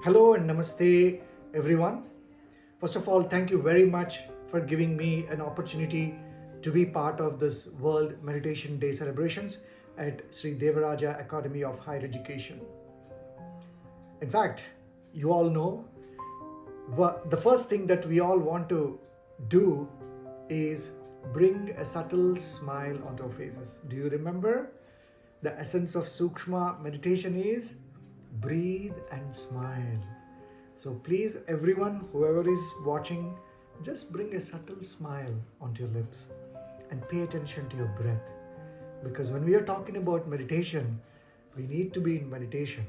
Hello and namaste, everyone. First of all, thank you very much for giving me an opportunity to be part of this World Meditation Day celebrations at Sri Devaraja Academy of Higher Education. In fact, you all know the first thing that we all want to do is bring a subtle smile onto our faces. Do you remember? The essence of Sookshma meditation is breathe and smile. So please, everyone, whoever is watching, just bring a subtle smile onto your lips and pay attention to your breath. Because when we are talking about meditation, we need to be in meditation.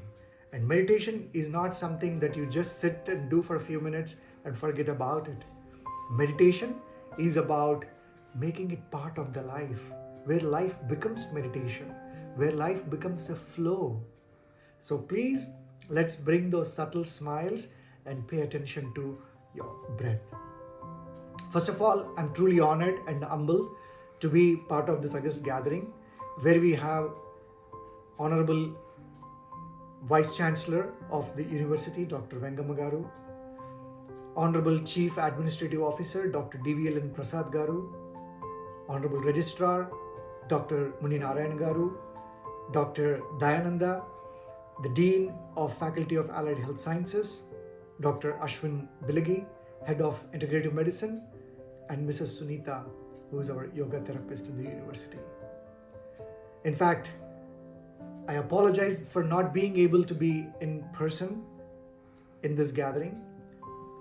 And meditation is not something that you just sit and do for a few minutes and forget about it. Meditation is about making it part of the life, where life becomes meditation, where life becomes a flow. So please, let's bring those subtle smiles and pay attention to your breath. First of all, I'm truly honored and humbled to be part of this August gathering, where we have Honorable Vice Chancellor of the University, Dr. Vengamma Garu, Honorable Chief Administrative Officer, Dr. DVLN Prasad Garu, Honorable Registrar, Dr. Muni Narayan Garu, Dr. Dayananda, the Dean of Faculty of Allied Health Sciences, Dr. Ashwin Bilagi, Head of Integrative Medicine, and Mrs. Sunita, who is our yoga therapist in the university. In fact, I apologize for not being able to be in person in this gathering.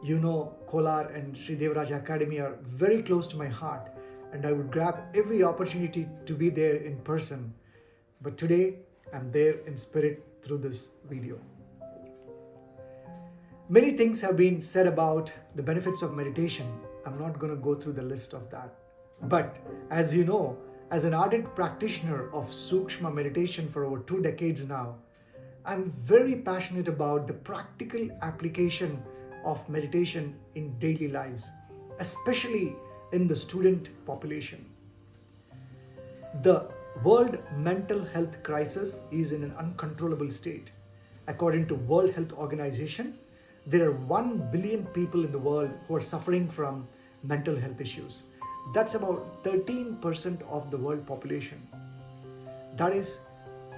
You know, Kolar and Sri Devaraja Academy are very close to my heart, and I would grab every opportunity to be there in person. But today, I'm there in spirit through this video. Many things have been said about the benefits of meditation. I'm not going to go through the list of that. But as you know, as an ardent practitioner of Sookshma meditation for over 2 decades now, I'm very passionate about the practical application of meditation in daily lives, especially in the student population. The World Mental Health Crisis is in an uncontrollable state. According to World Health Organization, there are 1 billion people in the world who are suffering from mental health issues. That's about 13% of the world population. That is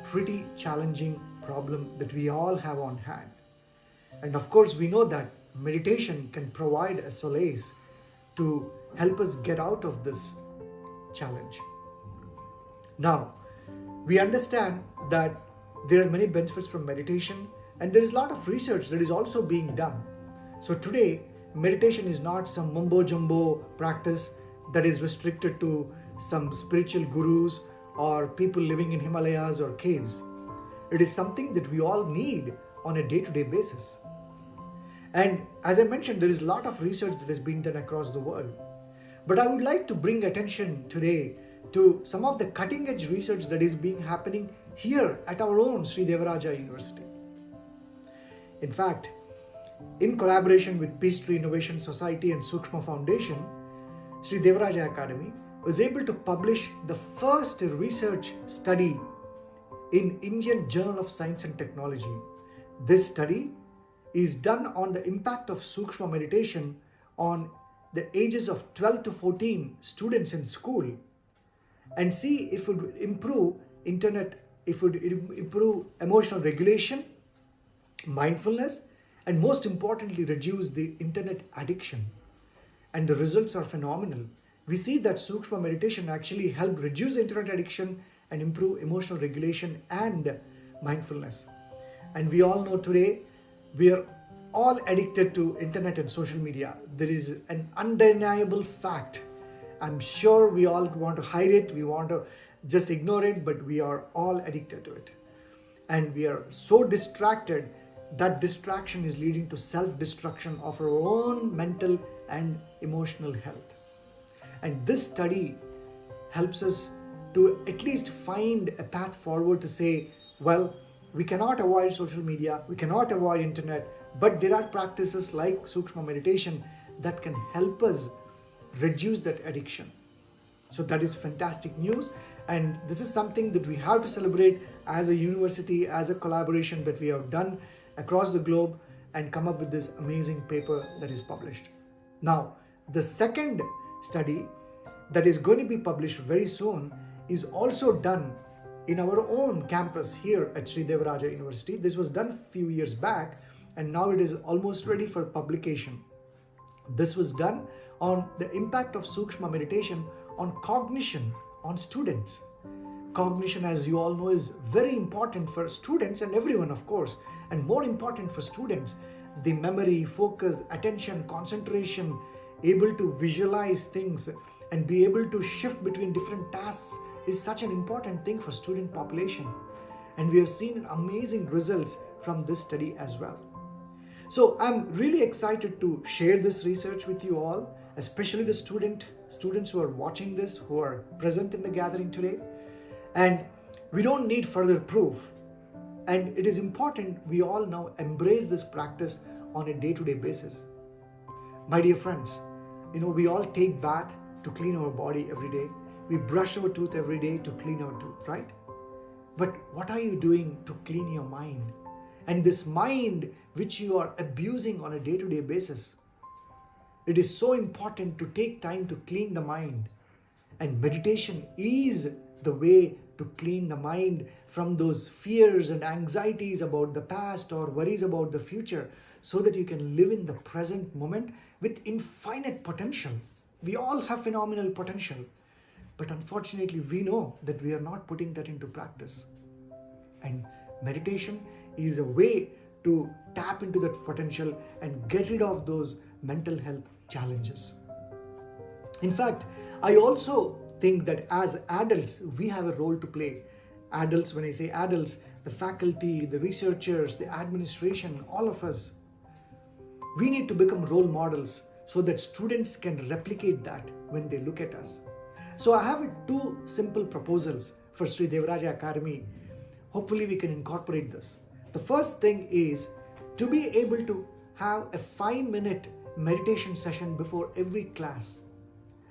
pretty challenging problem that we all have on hand. And of course, we know that meditation can provide a solace to help us get out of this challenge. Now, we understand that there are many benefits from meditation, and there is a lot of research that is also being done. So today, meditation is not some mumbo-jumbo practice that is restricted to some spiritual gurus or people living in Himalayas or caves. It is something that we all need on a day-to-day basis. And as I mentioned, there is a lot of research that has been done across the world. But I would like to bring attention today to some of the cutting-edge research that is being happening here at our own Sri Devaraja University. In fact, in collaboration with Peachtree Innovation Society and Sookshma Foundation, Sri Devaraja Academy was able to publish the first research study in Indian Journal of Science and Technology. This study is done on the impact of Sookshma meditation on the ages of 12 to 14 students in school, and see if it would improve improve emotional regulation, mindfulness, and most importantly, reduce the internet addiction. And the results are phenomenal. We see that Sookshma meditation actually helped reduce internet addiction and improve emotional regulation and mindfulness. And we all know today, we are all addicted to internet and social media. There is an undeniable fact. I'm sure we all want to hide it, we want to just ignore it, but we are all addicted to it. And we are so distracted that distraction is leading to self-destruction of our own mental and emotional health. And this study helps us to at least find a path forward to say, well, we cannot avoid social media, we cannot avoid internet, but there are practices like Sookshma meditation that can help us reduce that addiction. So that is fantastic news, and this is something that we have to celebrate as a university, as a collaboration that we have done across the globe, and come up with this amazing paper that is published. Now, the second study that is going to be published very soon is also done in our own campus here at Sri Devaraja University. This was done a few years back and now it is almost ready for publication. This was done on the impact of Sookshma meditation on cognition on students. Cognition, as you all know, is very important for students and everyone, of course, and more important for students. The memory, focus, attention, concentration, able to visualize things and be able to shift between different tasks is such an important thing for student population. And we have seen amazing results from this study as well. So I'm really excited to share this research with you all, especially the students who are watching this, who are present in the gathering today. And we don't need further proof. And it is important we all now embrace this practice on a day-to-day basis. My dear friends, we all take bath to clean our body every day. We brush our tooth every day to clean our tooth, right? But what are you doing to clean your mind? And this mind which you are abusing on a day-to-day basis, it is so important to take time to clean the mind. And meditation is the way to clean the mind from those fears and anxieties about the past or worries about the future, so that you can live in the present moment with infinite potential. We all have phenomenal potential, but unfortunately we know that we are not putting that into practice. And meditation is a way to tap into that potential and get rid of those mental health challenges. In fact, I also think that as adults, we have a role to play. Adults, when I say adults, the faculty, the researchers, the administration, all of us, we need to become role models so that students can replicate that when they look at us. So I have two simple proposals for Sri Devaraja Academy. Hopefully we can incorporate this. The first thing is to be able to have a 5-minute meditation session before every class.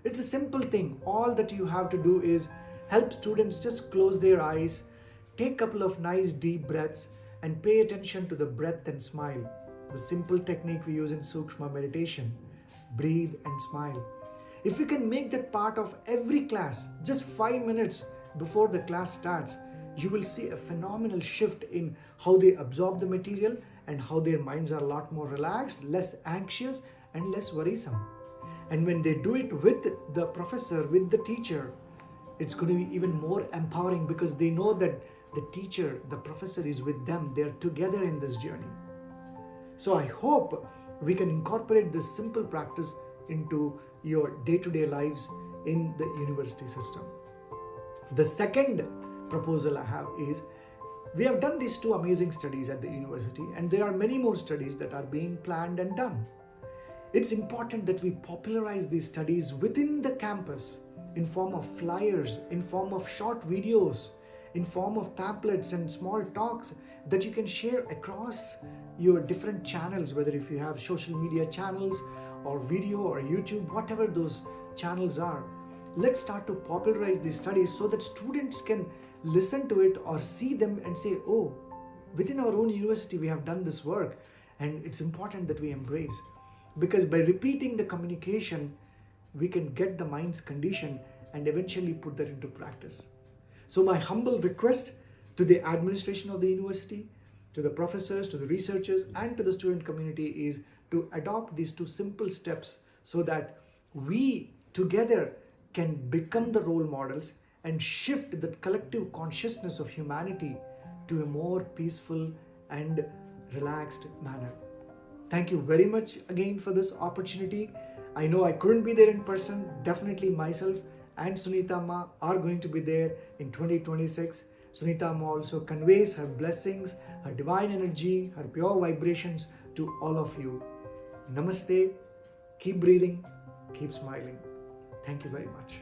It's a simple thing. All that you have to do is help students just close their eyes, take a couple of nice deep breaths and pay attention to the breath and smile. The simple technique we use in Sookshma meditation. Breathe and smile. If you can make that part of every class, just 5 minutes before the class starts, you will see a phenomenal shift in how they absorb the material and how their minds are a lot more relaxed, less anxious and less worrisome. And when they do it with the professor, with the teacher, it's going to be even more empowering because they know that the teacher, the professor is with them. They're together in this journey. So I hope we can incorporate this simple practice into your day-to-day lives in the university system. The second proposal I have is, we have done these two amazing studies at the university and there are many more studies that are being planned and done. It's important that we popularize these studies within the campus in form of flyers, in form of short videos, in form of pamphlets and small talks that you can share across your different channels, whether if you have social media channels or video or YouTube, whatever those channels are. Let's start to popularize these studies so that students can listen to it or see them and say, oh, within our own university we have done this work, and it's important that we embrace. Because by repeating the communication, we can get the mind's condition and eventually put that into practice. So my humble request to the administration of the university, to the professors, to the researchers, and to the student community is to adopt these two simple steps so that we together can become the role models and shift the collective consciousness of humanity to a more peaceful and relaxed manner. Thank you very much again for this opportunity. I know I couldn't be there in person. Definitely myself and Sunita Amma are going to be there in 2026. Sunita Amma also conveys her blessings, her divine energy, her pure vibrations to all of you. Namaste. Keep breathing. Keep smiling. Thank you very much.